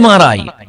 MRI،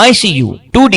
ICU، 2D